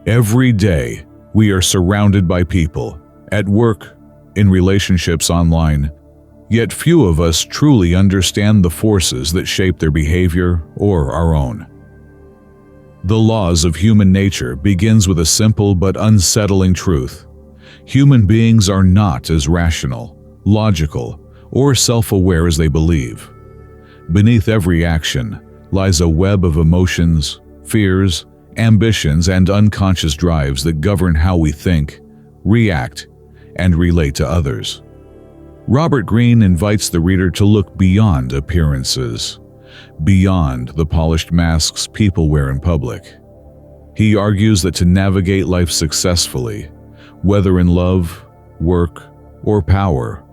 Every day, we are surrounded by people, at work, in relationships online, yet few of us truly understand the forces that shape their behavior or our own. The laws of human nature begins with a simple but unsettling truth. Human beings are not as rational, logical, or self-aware as they believe. Beneath every action lies a web of emotions, fears, ambitions, and unconscious drives that govern how we think, react, and relate to others. Robert Greene invites the reader to look beyond appearances, beyond the polished masks people wear in public. He argues that to navigate life successfully, whether in love, work, or power,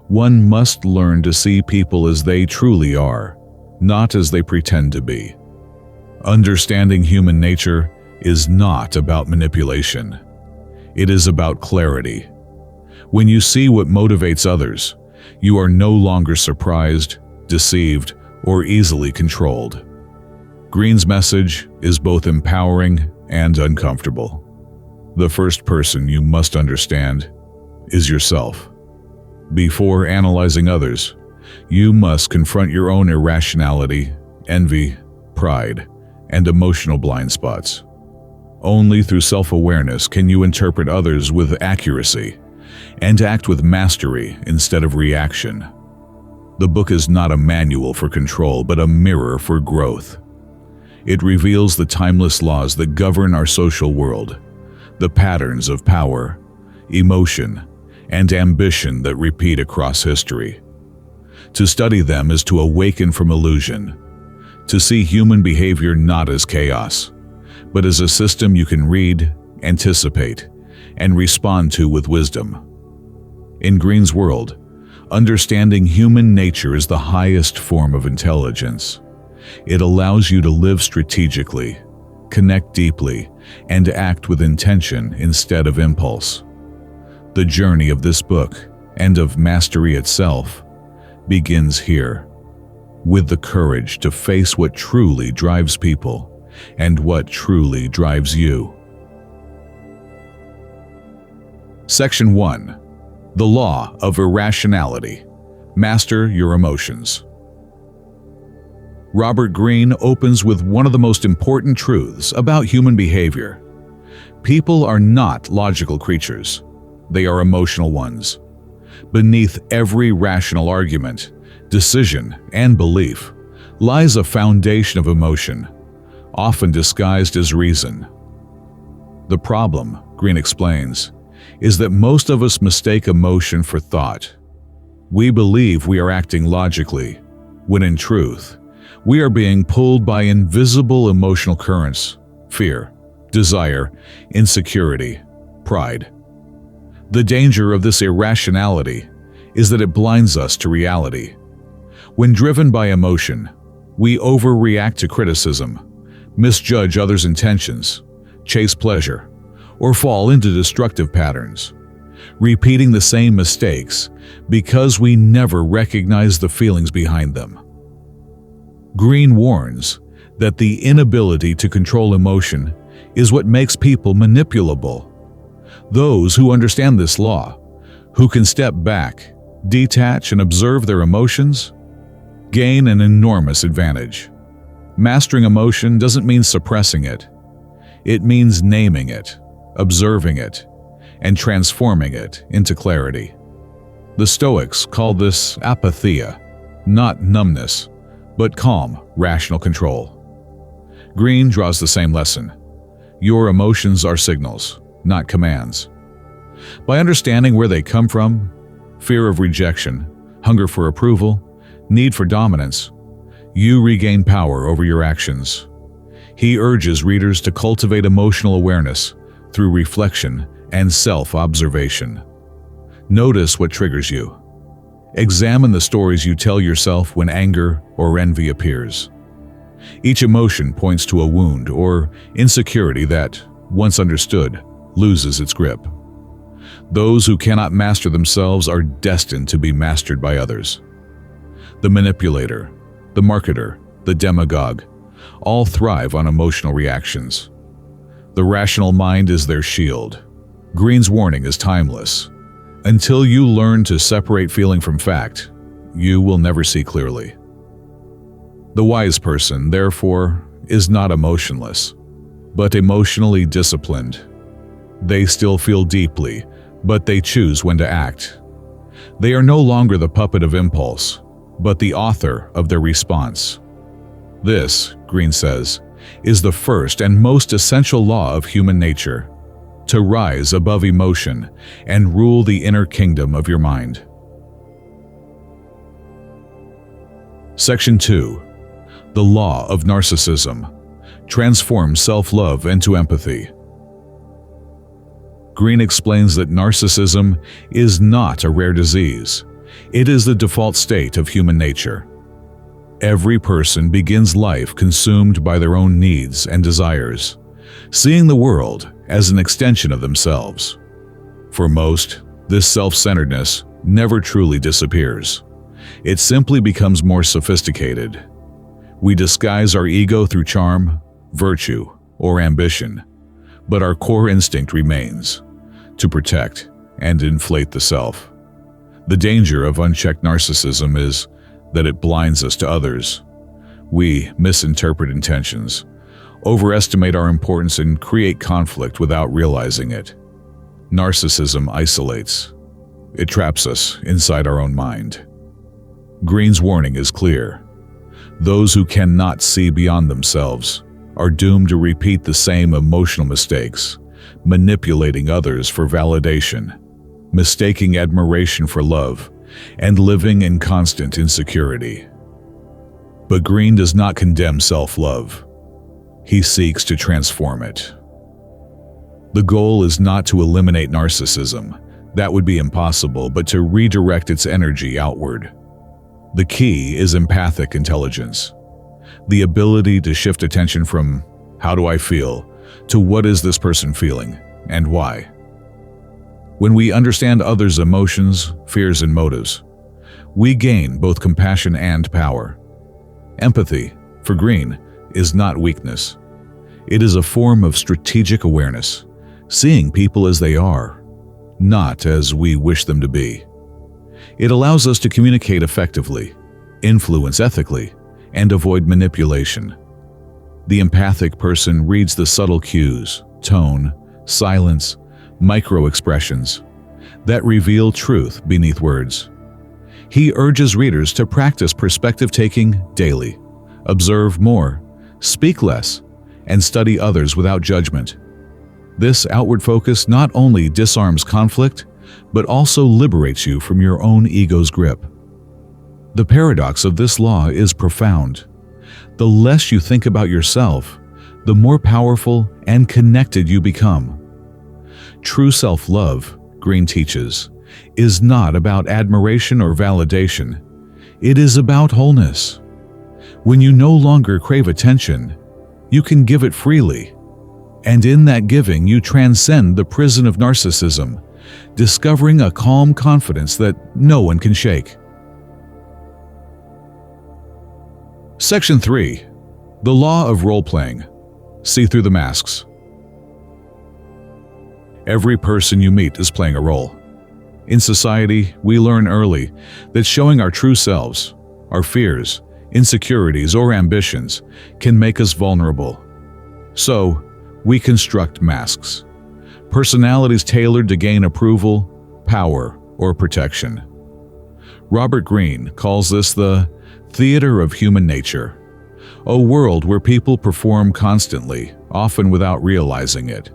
one must learn to see people as they truly are, not as they pretend to be. Understanding human nature is not about manipulation. It is about clarity. When you see what motivates others, you are no longer surprised, deceived, or easily controlled. Greene's message is both empowering and uncomfortable. The first person you must understand is yourself. Before analyzing others, you must confront your own irrationality, envy, pride, and emotional blind spots. Only through self-awareness can you interpret others with accuracy and act with mastery instead of reaction. The book is not a manual for control, but a mirror for growth. It reveals the timeless laws that govern our social world, the patterns of power, emotion, and ambition that repeat across history. To study them is to awaken from illusion, to see human behavior not as chaos, but as a system you can read, anticipate, and respond to with wisdom. In Greene's world, understanding human nature is the highest form of intelligence. It allows you to live strategically, connect deeply, and act with intention instead of impulse. The journey of this book, and of mastery itself, begins here, with the courage to face what truly drives people and what truly drives you. Section 1. The Law of Irrationality. Master your emotions. Robert Greene opens with one of the most important truths about human behavior. People are not logical creatures. They are emotional ones. Beneath every rational argument, decision, and belief lies a foundation of emotion, often disguised as reason. The problem, Greene explains, is that most of us mistake emotion for thought. We believe we are acting logically, when in truth, we are being pulled by invisible emotional currents: fear, desire, insecurity, pride. The danger of this irrationality is that it blinds us to reality. When driven by emotion, we overreact to criticism, misjudge others' intentions, chase pleasure, or fall into destructive patterns, repeating the same mistakes because we never recognize the feelings behind them. Greene warns that the inability to control emotion is what makes people manipulable. Those who understand this law, who can step back, detach, and observe their emotions, gain an enormous advantage. Mastering emotion doesn't mean suppressing it. It means naming it, observing it, and transforming it into clarity. The Stoics called this apatheia, not numbness, but calm, rational control. Greene draws the same lesson. Your emotions are signals, not commands. By understanding where they come from, fear of rejection, hunger for approval, need for dominance, you regain power over your actions. He urges readers to cultivate emotional awareness through reflection and self-observation. Notice what triggers you. Examine the stories you tell yourself when anger or envy appears. Each emotion points to a wound or insecurity that, once understood, loses its grip. Those who cannot master themselves are destined to be mastered by others. The manipulator, the marketer, the demagogue, all thrive on emotional reactions. The rational mind is their shield. Greene's warning is timeless. Until you learn to separate feeling from fact, you will never see clearly. The wise person, therefore, is not emotionless, but emotionally disciplined. They still feel deeply, but they choose when to act. They are no longer the puppet of impulse, but the author of their response. This, Greene says, is the first and most essential law of human nature: to rise above emotion and rule the inner kingdom of your mind. Section 2. The Law of Narcissism. Transforms self-love into empathy. Greene explains that narcissism is not a rare disease. It is the default state of human nature. Every person begins life consumed by their own needs and desires, seeing the world as an extension of themselves. For most, this self-centeredness never truly disappears. It simply becomes more sophisticated. We disguise our ego through charm, virtue, or ambition, but our core instinct remains: to protect and inflate the self. The danger of unchecked narcissism is that it blinds us to others. We misinterpret intentions, overestimate our importance, and create conflict without realizing it. Narcissism isolates. It traps us inside our own mind. Greene's warning is clear. Those who cannot see beyond themselves are doomed to repeat the same emotional mistakes, manipulating others for validation, mistaking admiration for love, and living in constant insecurity. But Greene does not condemn self-love. He seeks to transform it. The goal is not to eliminate narcissism. That would be impossible, but to redirect its energy outward. The key is empathic intelligence, the ability to shift attention from "how do I feel" to "what is this person feeling and why?" When we understand others' emotions, fears, and motives, we gain both compassion and power. Empathy, for Greene, is not weakness. It is a form of strategic awareness, seeing people as they are, not as we wish them to be. It allows us to communicate effectively, influence ethically, and avoid manipulation. The empathic person reads the subtle cues, tone, silence, micro-expressions that reveal truth beneath words. He urges readers to practice perspective-taking daily, observe more, speak less, and study others without judgment. This outward focus not only disarms conflict, but also liberates you from your own ego's grip. The paradox of this law is profound. The less you think about yourself, the more powerful and connected you become. True self-love, Greene teaches, is not about admiration or validation. It is about wholeness. When you no longer crave attention, you can give it freely. And in that giving, you transcend the prison of narcissism, discovering a calm confidence that no one can shake. Section 3. The Law of Role-Playing. See through the masks. Every person you meet is playing a role. In society, we learn early that showing our true selves, our fears, insecurities, or ambitions can make us vulnerable. So, we construct masks. Personalities tailored to gain approval, power, or protection. Robert Greene calls this the theater of human nature, a world where people perform constantly, often without realizing it.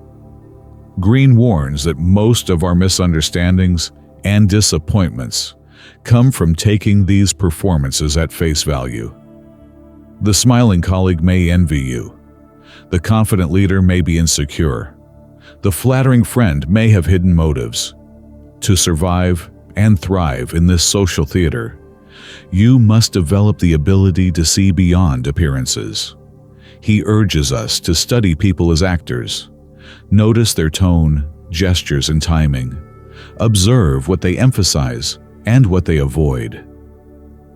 Greene warns that most of our misunderstandings and disappointments come from taking these performances at face value. The smiling colleague may envy you. The confident leader may be insecure. The flattering friend may have hidden motives. To survive and thrive in this social theater, you must develop the ability to see beyond appearances. He urges us to study people as actors. Notice their tone, gestures, and timing. Observe what they emphasize and what they avoid.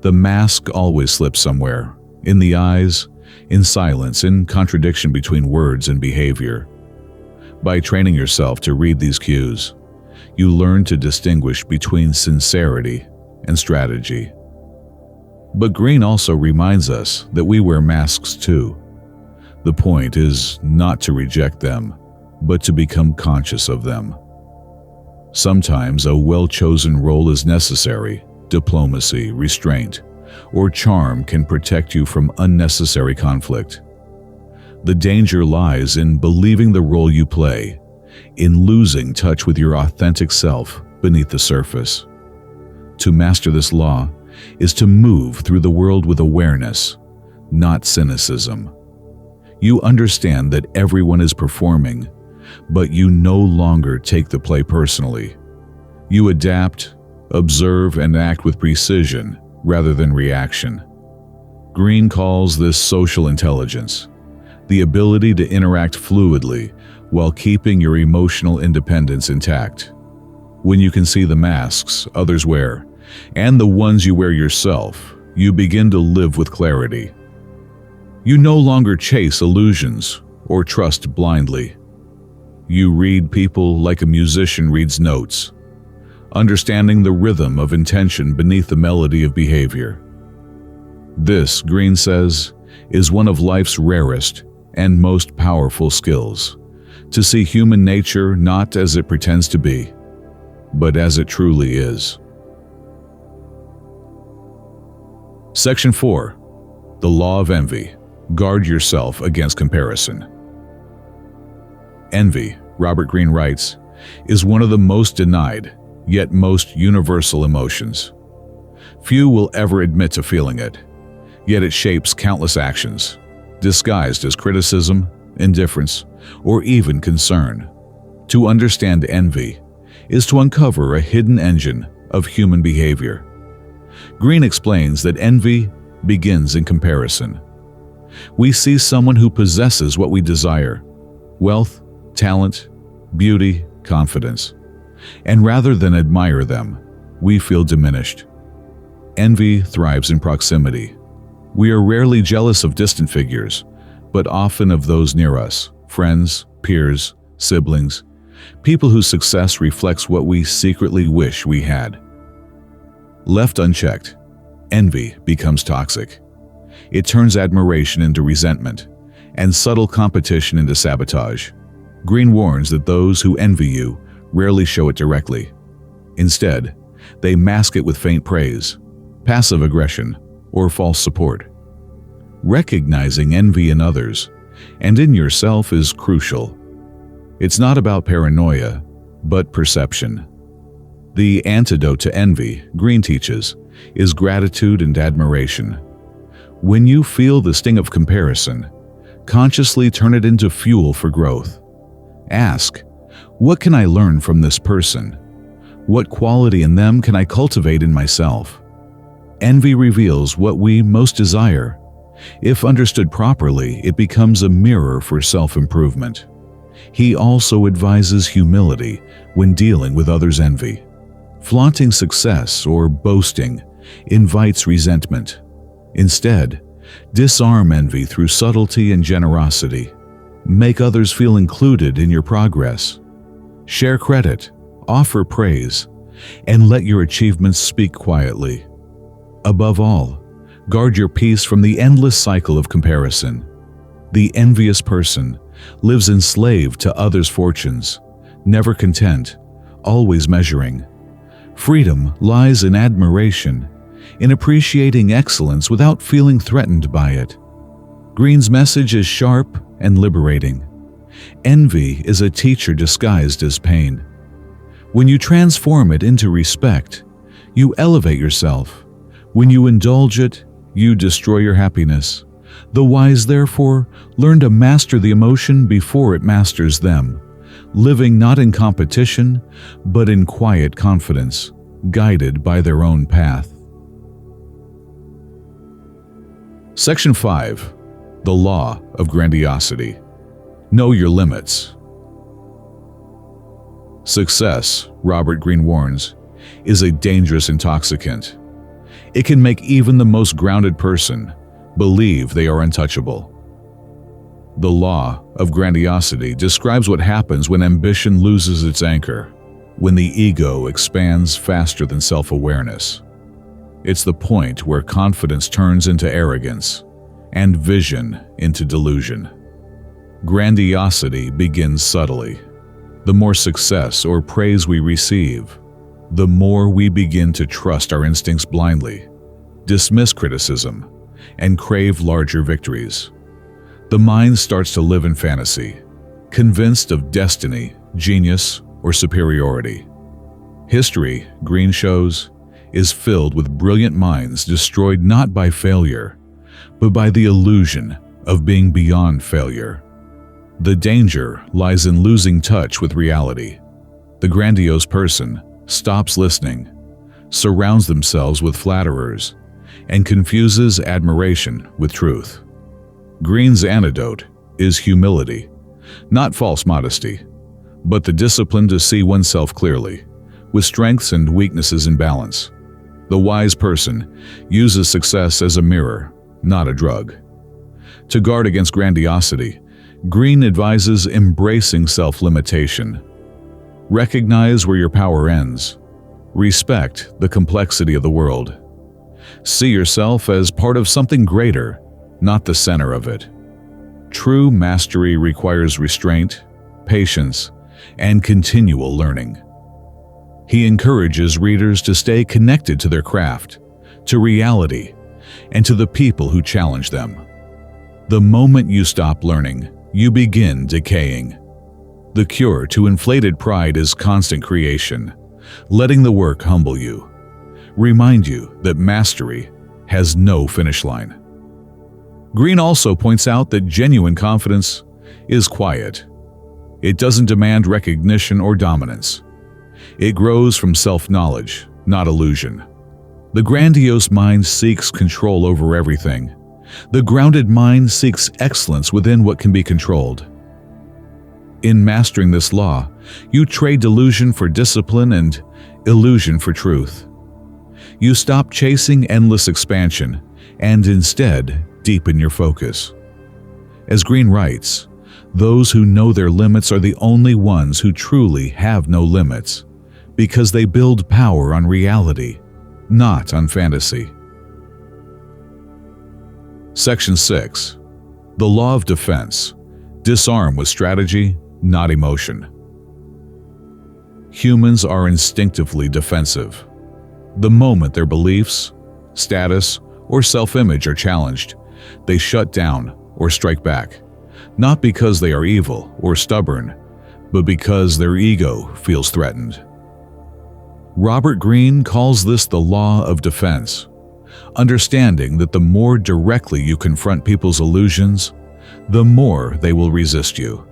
The mask always slips somewhere, in the eyes, in silence, in contradiction between words and behavior. By training yourself to read these cues, you learn to distinguish between sincerity and strategy. But Greene also reminds us that we wear masks too. The point is not to reject them, but to become conscious of them. Sometimes a well-chosen role is necessary. Diplomacy, restraint, or charm can protect you from unnecessary conflict. The danger lies in believing the role you play, in losing touch with your authentic self beneath the surface. To master this law is to move through the world with awareness, not cynicism. You understand that everyone is performing, but you no longer take the play personally. You adapt, observe, and act with precision rather than reaction. Greene calls this social intelligence, the ability to interact fluidly while keeping your emotional independence intact. When you can see the masks others wear and the ones you wear yourself, you begin to live with clarity. You no longer chase illusions or trust blindly. You read people like a musician reads notes, understanding the rhythm of intention beneath the melody of behavior. This, Greene says, is one of life's rarest and most powerful skills, to see human nature not as it pretends to be, but as it truly is. Section 4. The Law of Envy. Guard yourself against comparison. Envy, Robert Greene writes, is one of the most denied, yet most universal emotions. Few will ever admit to feeling it, yet it shapes countless actions, disguised as criticism, indifference, or even concern. To understand envy is to uncover a hidden engine of human behavior. Greene explains that envy begins in comparison. We see someone who possesses what we desire: wealth, talent, beauty, confidence. And rather than admire them, we feel diminished. Envy thrives in proximity. We are rarely jealous of distant figures, but often of those near us: friends, peers, siblings, people whose success reflects what we secretly wish we had. Left unchecked, envy becomes toxic. It turns admiration into resentment and subtle competition into sabotage. Greene warns that those who envy you rarely show it directly. Instead, they mask it with faint praise, passive aggression, or false support. Recognizing envy in others and in yourself is crucial. It's not about paranoia, but perception. The antidote to envy, Greene teaches, is gratitude and admiration. When you feel the sting of comparison, consciously turn it into fuel for growth. Ask, what can I learn from this person? What quality in them can I cultivate in myself? Envy reveals what we most desire. If understood properly, it becomes a mirror for self-improvement. He also advises humility when dealing with others' envy. Flaunting success or boasting invites resentment. Instead, disarm envy through subtlety and generosity. Make others feel included in your progress. Share credit, offer praise, and let your achievements speak quietly. Above all, guard your peace from the endless cycle of comparison. The envious person lives enslaved to others' fortunes, never content, always measuring. Freedom lies in admiration, in appreciating excellence without feeling threatened by it. Greene's message is sharp and liberating. Envy is a teacher disguised as pain. When you transform it into respect, you elevate yourself. When you indulge it, you destroy your happiness. The wise, therefore, learn to master the emotion before it masters them, living not in competition, but in quiet confidence, guided by their own path. Section 5. The Law of Grandiosity. Know your limits. Success, Robert Greene warns, is a dangerous intoxicant. It can make even the most grounded person believe they are untouchable. The law of Grandiosity describes what happens when ambition loses its anchor, when the ego expands faster than self-awareness. It's the point where confidence turns into arrogance and vision into delusion. Grandiosity begins subtly. The more success or praise we receive, the more we begin to trust our instincts blindly, dismiss criticism, and crave larger victories. The mind starts to live in fantasy, convinced of destiny, genius, or superiority. History, Greene shows, is filled with brilliant minds destroyed not by failure, but by the illusion of being beyond failure. The danger lies in losing touch with reality. The grandiose person stops listening, surrounds themselves with flatterers, and confuses admiration with truth. Greene's antidote is humility, not false modesty, but the discipline to see oneself clearly, with strengths and weaknesses in balance. The wise person uses success as a mirror, not a drug. To guard against grandiosity, Greene advises embracing self-limitation. Recognize where your power ends. Respect the complexity of the world. See yourself as part of something greater, not the center of it. True mastery requires restraint, patience, and continual learning. He encourages readers to stay connected to their craft, to reality, and to the people who challenge them. The moment you stop learning, you begin decaying. The cure to inflated pride is constant creation, letting the work humble you, remind you that mastery has no finish line. Greene also points out that genuine confidence is quiet. It doesn't demand recognition or dominance. It grows from self-knowledge, not illusion. The grandiose mind seeks control over everything. The grounded mind seeks excellence within what can be controlled. In mastering this law, you trade delusion for discipline and illusion for truth. You stop chasing endless expansion and instead deepen your focus. As Greene writes, those who know their limits are the only ones who truly have no limits, because they build power on reality, not on fantasy. Section 6. The Law of Defense. Disarm with strategy, not emotion. Humans are instinctively defensive. The moment their beliefs, status, or self-image are challenged, they shut down or strike back, not because they are evil or stubborn, but because their ego feels threatened. Robert Greene calls this the law of defense, understanding that the more directly you confront people's illusions, the more they will resist you.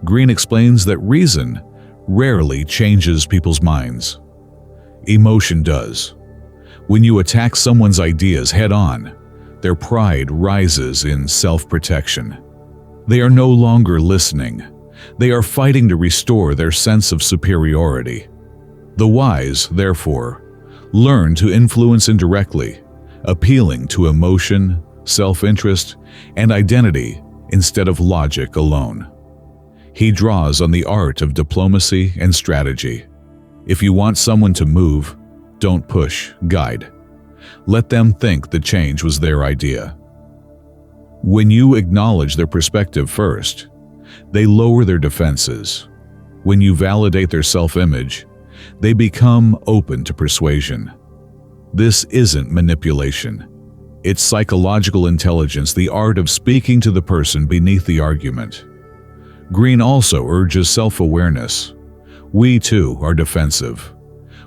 Greene explains that reason rarely changes people's minds. Emotion does. When you attack someone's ideas head-on, their pride rises in self-protection. They are no longer listening. They are fighting to restore their sense of superiority. The wise, therefore, learn to influence indirectly, appealing to emotion, self-interest, and identity instead of logic alone. He draws on the art of diplomacy and strategy. If you want someone to move, don't push, guide. Let them think the change was their idea. When you acknowledge their perspective first, they lower their defenses. When you validate their self-image, they become open to persuasion. This isn't manipulation. It's psychological intelligence, the art of speaking to the person beneath the argument. Greene also urges self-awareness. We too are defensive.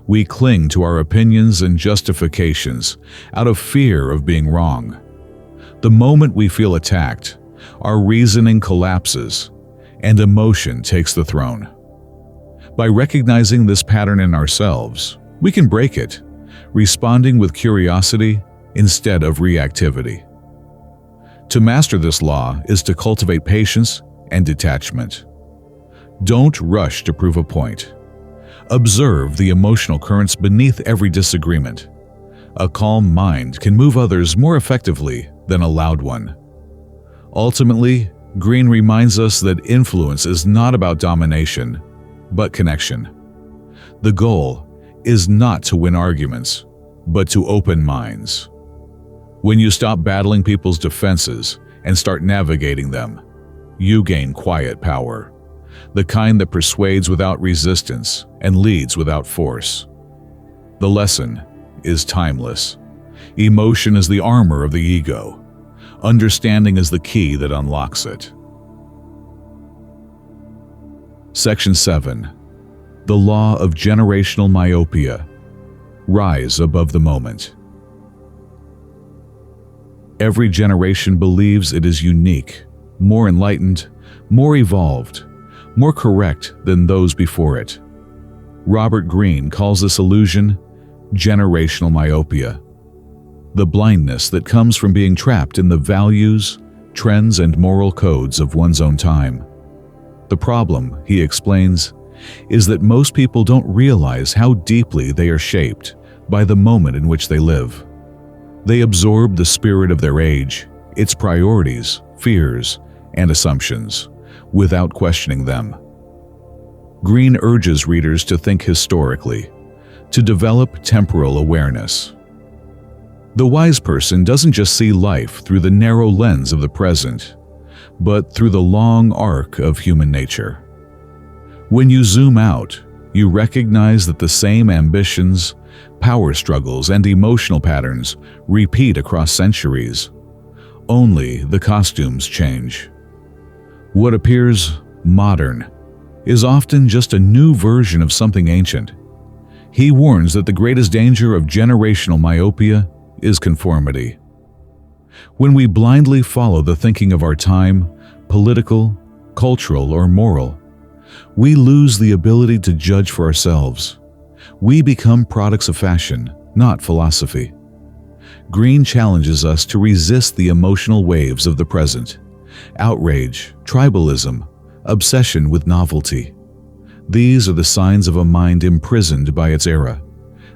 We cling to our opinions and justifications out of fear of being wrong. The moment we feel attacked, our reasoning collapses and emotion takes the throne. By recognizing this pattern in ourselves, we can break it, responding with curiosity instead of reactivity. To master this law is to cultivate patience and detachment. Don't rush to prove a point. Observe the emotional currents beneath every disagreement. A calm mind can move others more effectively than a loud one. Ultimately, Greene reminds us that influence is not about domination, but connection. The goal is not to win arguments, but to open minds. When you stop battling people's defenses and start navigating them, you gain quiet power, the kind that persuades without resistance and leads without force. The lesson is timeless. Emotion is the armor of the ego. Understanding is the key that unlocks it. Section 7. The Law of Generational Myopia. Rise above the moment. Every generation believes it is unique, more enlightened, more evolved, more correct than those before it. Robert Greene calls this illusion generational myopia, the blindness that comes from being trapped in the values, trends, and moral codes of one's own time. The problem, he explains, is that most people don't realize how deeply they are shaped by the moment in which they live. They absorb the spirit of their age, its priorities, fears, and assumptions, without questioning them. Greene urges readers to think historically, to develop temporal awareness. The wise person doesn't just see life through the narrow lens of the present, but through the long arc of human nature. When you zoom out, you recognize that the same ambitions, power struggles, and emotional patterns repeat across centuries. Only the costumes change. What appears modern is often just a new version of something ancient. He warns that the greatest danger of generational myopia is conformity. When we blindly follow the thinking of our time, political, cultural, or moral, we lose the ability to judge for ourselves. We become products of fashion, not philosophy. Greene challenges us to resist the emotional waves of the present: outrage, tribalism, obsession with novelty. These are the signs of a mind imprisoned by its era.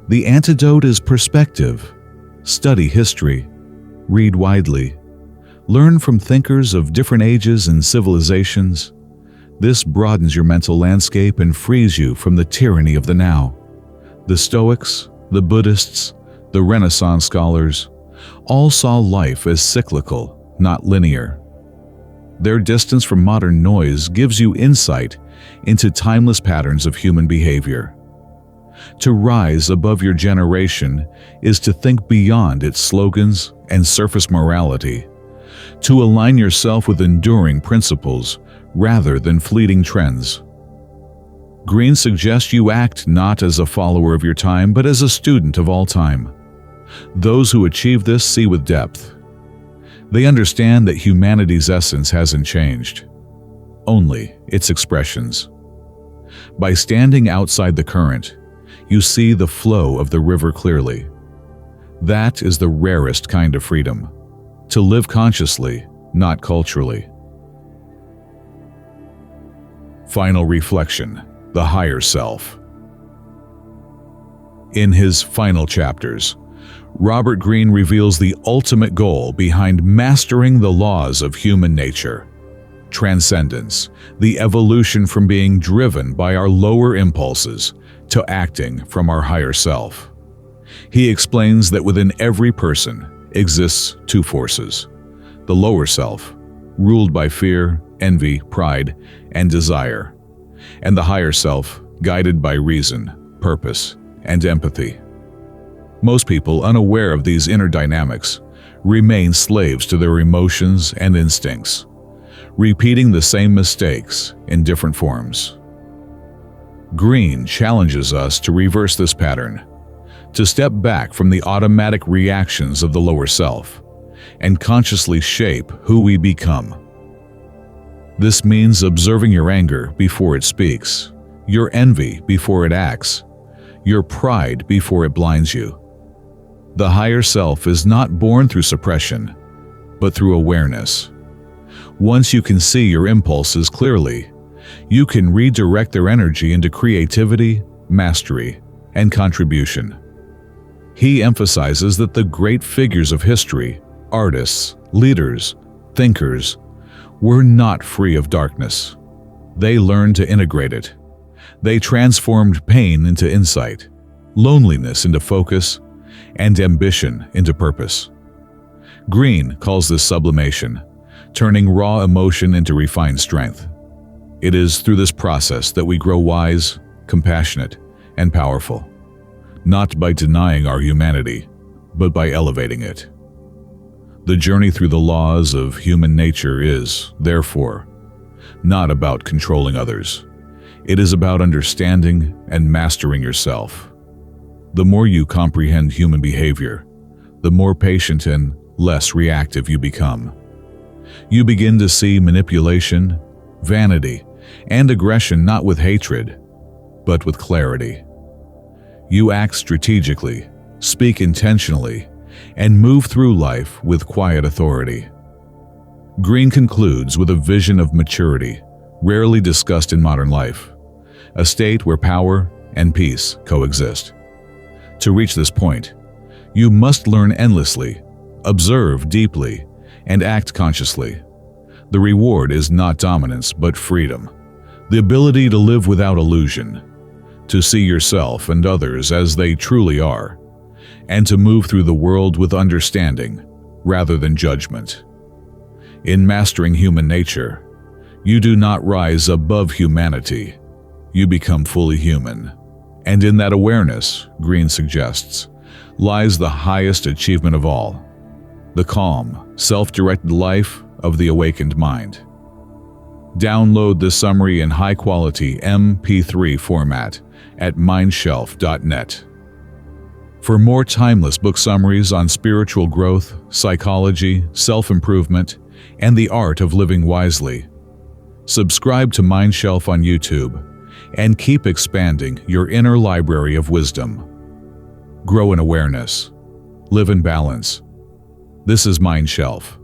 The antidote is perspective. Study history. Read widely. Learn from thinkers of different ages and civilizations. This broadens your mental landscape and frees you from the tyranny of the now. The Stoics, the Buddhists, the Renaissance scholars all saw life as cyclical, not linear. Their distance from modern noise gives you insight into timeless patterns of human behavior. To rise above your generation is to think beyond its slogans and surface morality, to align yourself with enduring principles rather than fleeting trends. Greene suggests you act not as a follower of your time, but as a student of all time. Those who achieve this see with depth. They understand that humanity's essence hasn't changed, only its expressions. By standing outside the current, you see the flow of the river clearly. That is the rarest kind of freedom, to live consciously, not culturally. Final reflection: the higher self. In his final chapters, Robert Greene reveals the ultimate goal behind mastering the laws of human nature: transcendence, the evolution from being driven by our lower impulses to acting from our higher self. He explains that within every person exists two forces: the lower self, ruled by fear, envy, pride, and desire, and the higher self, guided by reason, purpose, and empathy. Most people, unaware of these inner dynamics, remain slaves to their emotions and instincts, repeating the same mistakes in different forms. Greene challenges us to reverse this pattern, to step back from the automatic reactions of the lower self, and consciously shape who we become. This means observing your anger before it speaks, your envy before it acts, your pride before it blinds you. The higher self is not born through suppression, but through awareness. Once you can see your impulses clearly, you can redirect their energy into creativity, mastery, and contribution. He emphasizes that the great figures of history, artists, leaders, thinkers, were not free of darkness. They learned to integrate it. They transformed pain into insight, loneliness into focus, and ambition into purpose. Greene calls this sublimation, turning raw emotion into refined strength. It is through this process that we grow wise, compassionate, and powerful, not by denying our humanity, but by elevating it. The journey through the laws of human nature is, therefore, not about controlling others. It is about understanding and mastering yourself. The more you comprehend human behavior, the more patient and less reactive you become. You begin to see manipulation, vanity, and aggression not with hatred, but with clarity. You act strategically, speak intentionally, and move through life with quiet authority. Greene concludes with a vision of maturity, rarely discussed in modern life, a state where power and peace coexist. To reach this point, you must learn endlessly, observe deeply, and act consciously. The reward is not dominance, but freedom, the ability to live without illusion, to see yourself and others as they truly are, and to move through the world with understanding rather than judgment. In mastering human nature, you do not rise above humanity, you become fully human. And in that awareness, Greene suggests, lies the highest achievement of all, the calm, self-directed life of the awakened mind. Download the summary in high-quality MP3 format at MindShelf.net. For more timeless book summaries on spiritual growth, psychology, self-improvement, and the art of living wisely, subscribe to MindShelf on YouTube and keep expanding your inner library of wisdom. Grow in awareness. Live in balance. This is MindShelf.